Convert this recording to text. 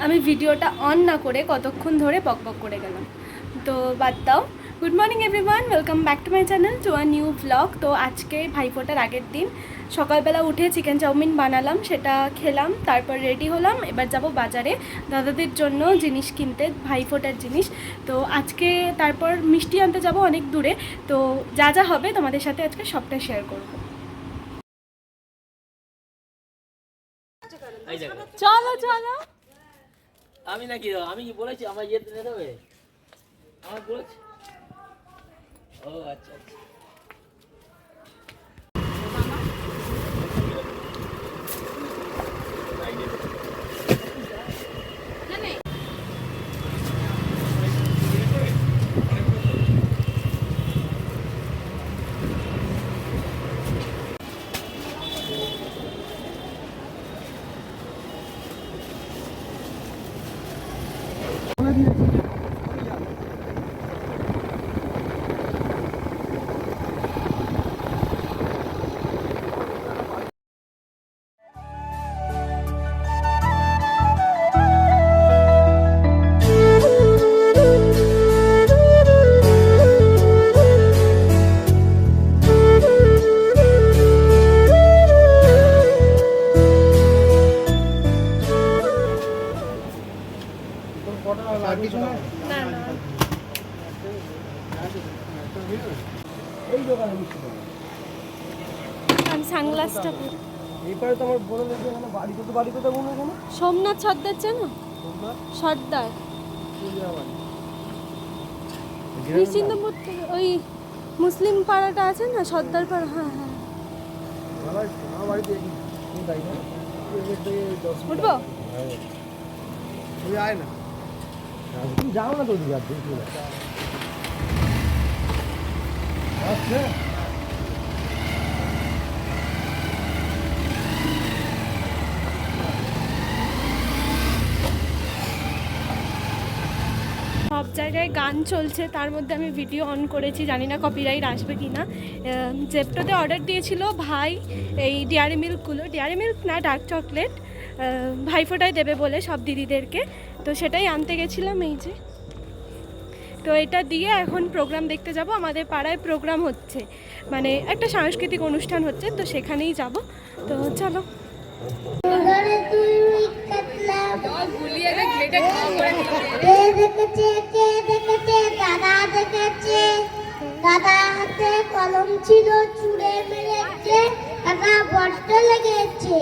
আমি ভিডিওটা অন না করে কতক্ষণ ধরে বকবক করে গেলাম, তো বাদ দাও। Good morning everyone, welcome back to my channel to a new blog. তো আজকে ভাইফোঁটার আগের দিন সকালবেলা উঠে চিকেন চাউমিন বানালাম, সেটা খেলাম, তারপর রেডি হলাম। এবার যাব বাজারে দাদাদের জন্য জিনিস কিনতে, ভাইফোঁটার জিনিস। তো আজকে তারপর মিষ্টি আনতে যাব অনেক দূরে। তো যা যা হবে তোমাদের সাথে আজকে সবটা শেয়ার করব। চলো চলো। আমি নাকি আমি কি বলেছি আমার ইয়েতে নিয়ে দেবে? আমার বলেছি। ও আচ্ছা আচ্ছা। না না, আমি সানগ্লাসটা পরি। এইবারে তো আমার বড় লোক এখানে বাড়ি কোথায় বলবো এখানে? সোমনাথ সর্দার চেনো? সর্দার নিশ্চিন্তপুর থেকে ওই মুসলিম পাড়াটা আছে না, সর্দার পাড়া। হ্যাঁ হ্যাঁ, আমার বাড়িতে উঠবো? তুই আয় না, তুমি যাও না তো ওদিকে আর দেখি না। আচ্ছা সব জায়গায় গান চলছে, তার মধ্যে আমি ভিডিও অন করেছি, জানি না কপিরাইট আসবে কি না। জেপ্টোতে অর্ডার দিয়েছিল ভাই এই ডেয়ারি মিল্কগুলো, ডেয়ারি মিল্ক না ডার্ক চকলেট, ভাইফোঁটায় দেবে বলে সব দিদিদেরকে। তো সেটাই আনতে গেছিলাম, এই যে। তো এটা দিয়ে এখন প্রোগ্রাম দেখতে যাব। আমাদের পাড়ায় প্রোগ্রাম হচ্ছে, মানে একটা সাংস্কৃতিক অনুষ্ঠান হচ্ছে, তো সেখানেই যাব। তো চলো। দাদা হাতে কলম ছিল, চুড়ে মেরেছে, দাদা বড্ড লেগেছে।